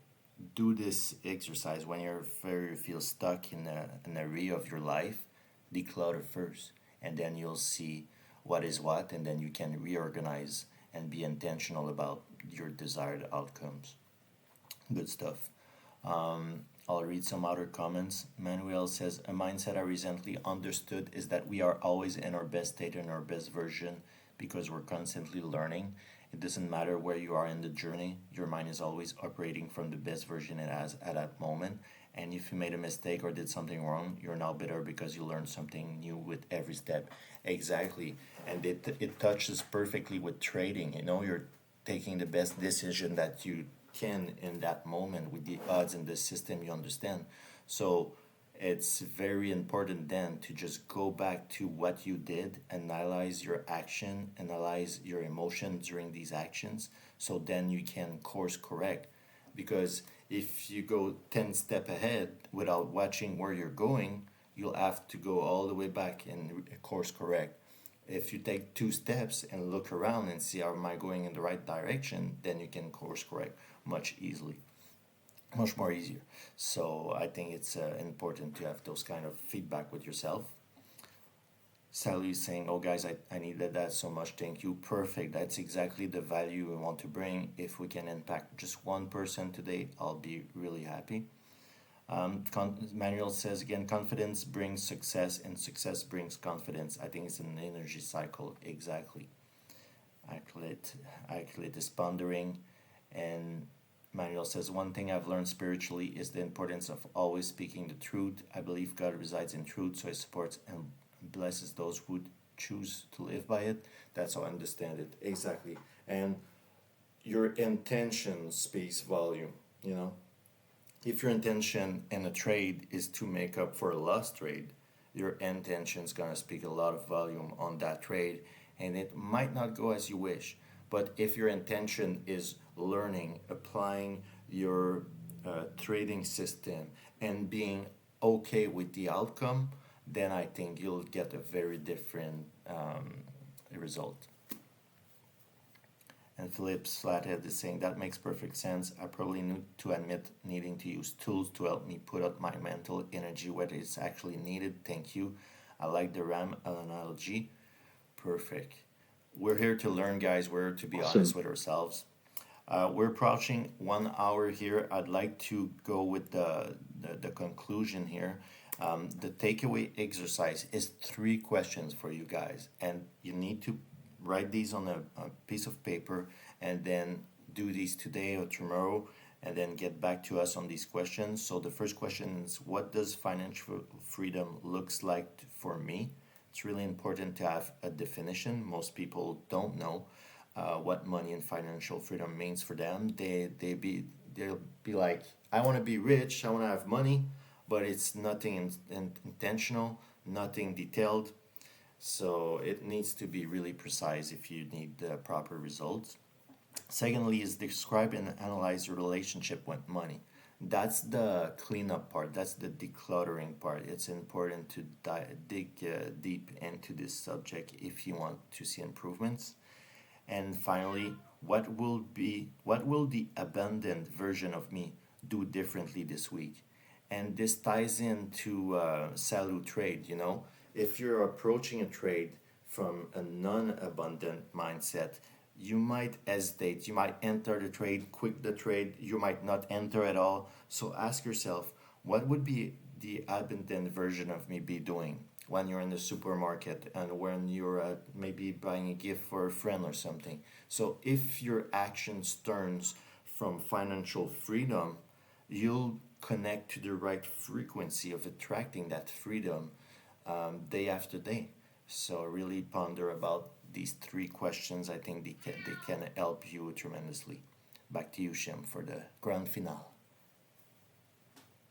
do this exercise when you feel stuck in an area of your life, declutter first, and then you'll see what is what, and then you can reorganize and be intentional about your desired outcomes. Good stuff. I'll read some other comments. Manuel says, a mindset I recently understood is that we are always in our best state and our best version because we're constantly learning. It doesn't matter where you are in the journey, your mind is always operating from the best version it has at that moment. And if you made a mistake or did something wrong, you're now better because you learned something new with every step. Exactly. And it touches perfectly with trading. You know, you're taking the best decision that you can in that moment with the odds in the system you understand. So it's very important then to just go back to what you did, analyze your action, analyze your emotion during these actions, so then you can course correct. Because if you go 10 step ahead without watching where you're going, you'll have to go all the way back and course correct. If you take two steps and look around and see, am I going in the right direction, then you can course correct much easily, much more easier. So I think it's important to have those kind of feedback with yourself. Sally is saying, oh guys, I needed that so much, thank you. Perfect, that's exactly the value we want to bring. If we can impact just one person today, I'll be really happy. Manuel says again, confidence brings success and success brings confidence. I think it's an energy cycle, exactly. Accolade is pondering. And Manuel says, one thing I've learned spiritually is the importance of always speaking the truth. I believe God resides in truth, so he supports and blesses those who choose to live by it. That's how I understand it. Exactly. And your intention speaks volume, you know? If your intention in a trade is to make up for a lost trade, your intention is going to speak a lot of volume on that trade, and it might not go as you wish. But if your intention is learning, applying your trading system, and being okay with the outcome, then I think you'll get a very different result. And Phillips Flathead is saying that makes perfect sense. I probably need to admit needing to use tools to help me put out my mental energy whether it's actually needed. Thank you. I like the RAM analogy. Perfect. We're here to learn, guys. We're here to be honest Awesome. with ourselves. We're approaching 1 hour here. I'd like to go with the conclusion here. The takeaway exercise is 3 questions for you guys, and you need to write these on a piece of paper and then do these today or tomorrow and then get back to us on these questions. So the first question is, what does financial freedom looks like for me? It's really important to have a definition. Most people don't know what money and financial freedom means for them. They'll be like, I want to be rich, I want to have money, but it's nothing intentional, nothing detailed. So it needs to be really precise if you need the proper results. Secondly, is describe and analyze your relationship with money. That's the cleanup part. That's the decluttering part. It's important to dig deep into this subject if you want to see improvements. And finally, what will the abundant version of me do differently this week? And this ties into Salu trade. You know, if you're approaching a trade from a non-abundant mindset, you might hesitate. You might enter the trade, quit the trade. You might not enter at all. So ask yourself, what would be the abundant version of me be doing? when you're in the supermarket and when you're maybe buying a gift for a friend or something. So if your actions turns from financial freedom, you'll connect to the right frequency of attracting that freedom day after day. So really ponder about these three questions. I think they can help you tremendously. Back to you, Shem, for the grand finale.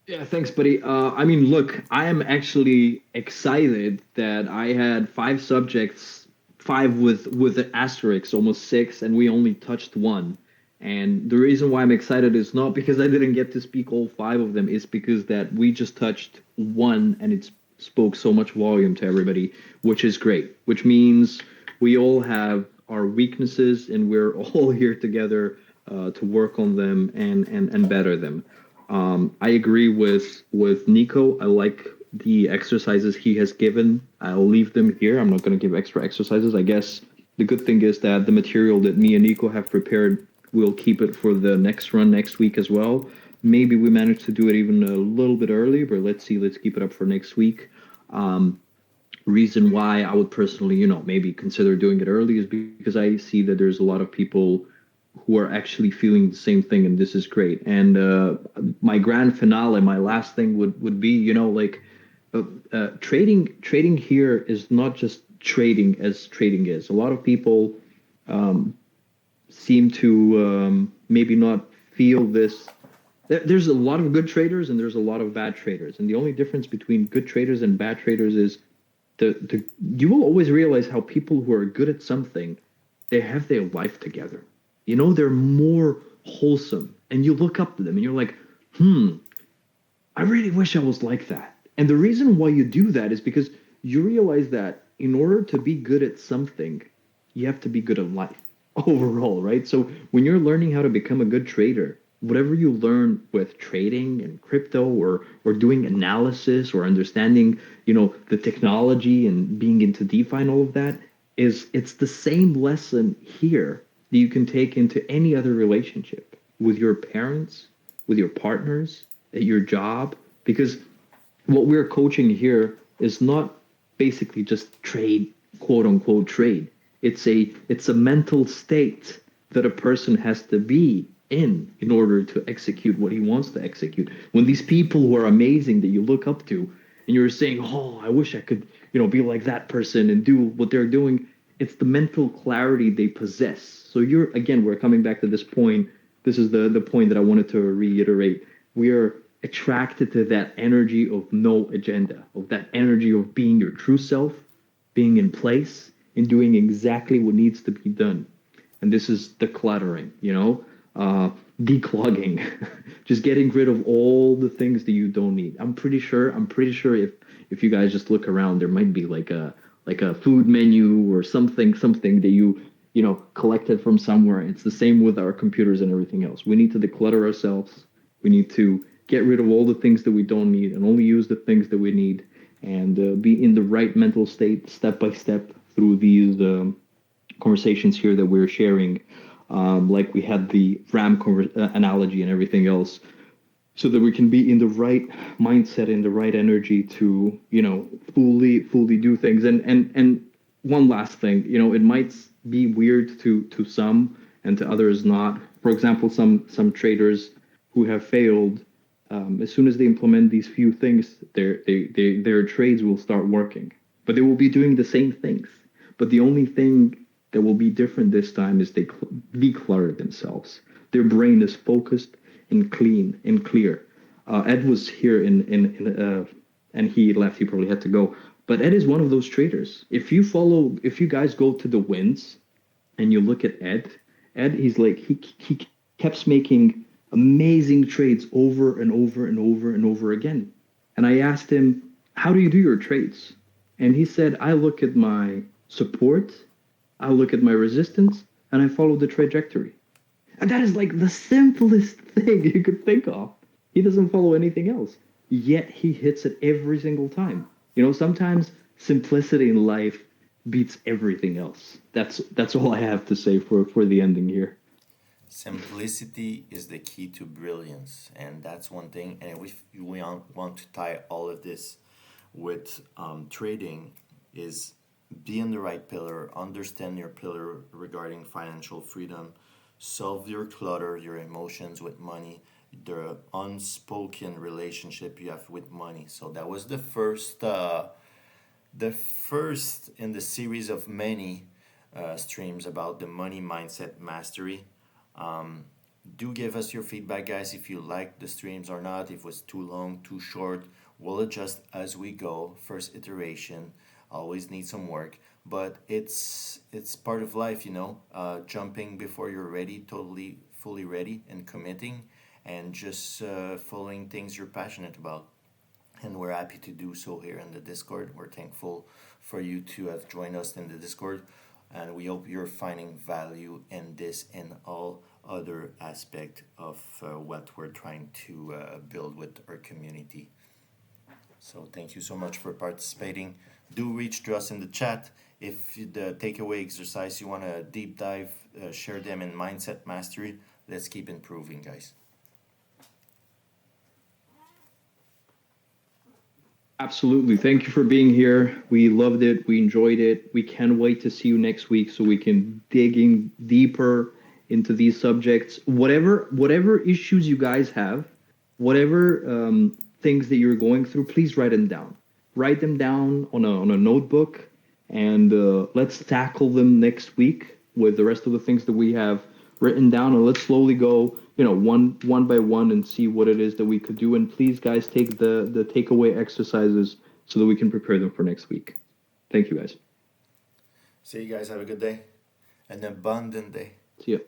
Yeah, thanks, buddy. I mean, look, I am actually excited that I had five subjects, five with an asterisk, almost six, and we only touched one. And the reason why I'm excited is not because I didn't get to speak all five of them, it's because that we just touched one and it spoke so much volume to everybody, which is great, which means we all have our weaknesses and we're all here together to work on them and better them. I agree with Nico. I like the exercises he has given. I'll leave them here. I'm not going to give extra exercises. I guess the good thing is that the material that me and Nico have prepared, we'll keep it for the next run next week as well. Maybe we manage to do it even a little bit early, but let's see. Let's keep it up for next week. Reason why I would personally, maybe consider doing it early is because I see that there's a lot of people who are actually feeling the same thing, and this is great. And my grand finale, my last thing would be, like trading here is not just trading as trading is. A lot of people seem to maybe not feel this. There's a lot of good traders and there's a lot of bad traders, and the only difference between good traders and bad traders is the you will always realize how people who are good at something, they have their life together. They're more wholesome, and you look up to them and you're like, I really wish I was like that. And the reason why you do that is because you realize that in order to be good at something, you have to be good at life overall, right? So when you're learning how to become a good trader, whatever you learn with trading and crypto or doing analysis or understanding, the technology and being into DeFi and all of that, it's the same lesson here that you can take into any other relationship with your parents, with your partners, at your job, because what we're coaching here is not basically just trade, quote unquote trade. It's a mental state that a person has to be in order to execute what he wants to execute. When these people who are amazing that you look up to and you're saying, "Oh, I wish I could, be like that person and do what they're doing," it's the mental clarity they possess. So we're coming back to this point. This is the point that I wanted to reiterate. We are attracted to that energy of no agenda, of that energy of being your true self, being in place, and doing exactly what needs to be done. And this is decluttering, declogging, just getting rid of all the things that you don't need. I'm pretty sure if you guys just look around, there might be like a food menu or something that collected from somewhere. It's the same with our computers and everything else. We need to declutter ourselves. We need to get rid of all the things that we don't need and only use the things that we need, and be in the right mental state step by step through these conversations here that we're sharing, like we had the analogy and everything else, so that we can be in the right mindset, in the right energy to, fully do things. And one last thing, it might be weird to some and to others not. For example, some traders who have failed, as soon as they implement these few things, their trades will start working, but they will be doing the same things. But the only thing that will be different this time is they declutter themselves. Their brain is focused and clean and clear. Ed was here and he left. He probably had to go. But Ed is one of those traders. If you guys go to the wins and you look at Ed, he's like he keeps making amazing trades over and over and over and over again. And I asked him, "How do you do your trades?" And he said, "I look at my support, I look at my resistance, and I follow the trajectory." And that is like the simplest thing you could think of. He doesn't follow anything else. Yet he hits it every single time. Sometimes simplicity in life beats everything else. That's all I have to say for the ending here. Simplicity is the key to brilliance, and that's one thing. And if you want to tie all of this with trading is be in the right pillar, understand your pillar regarding financial freedom, solve your clutter, your emotions with money, the unspoken relationship you have with money. So that was the first in the series of many streams about the money mindset mastery. Do give us your feedback, guys, if you like the streams or not, if it was too long, too short. We'll adjust as we go. First iteration always needs some work, but it's part of life, you know. Jumping before you're ready, totally fully ready, and committing, and just following things you're passionate about. And we're happy to do so here in the Discord. We're thankful for you to have joined us in the Discord, and we hope you're finding value in this and all other aspect of what we're trying to build with our community. So thank you so much for participating. Do reach to us in the chat if the takeaway exercise you want to deep dive, share them in mindset mastery. Let's keep improving, guys. Absolutely. Thank you for being here. We loved it. We enjoyed it. We can't wait to see you next week so we can dig in deeper into these subjects. Whatever issues you guys have, whatever things that you're going through, please write them down. Write them down on a notebook, and let's tackle them next week with the rest of the things that we have written down, and let's slowly go, one by one, and see what it is that we could do. And please, guys, take the takeaway exercises so that we can prepare them for next week. Thank you, guys. See you guys. Have a good day. An abundant day. See ya.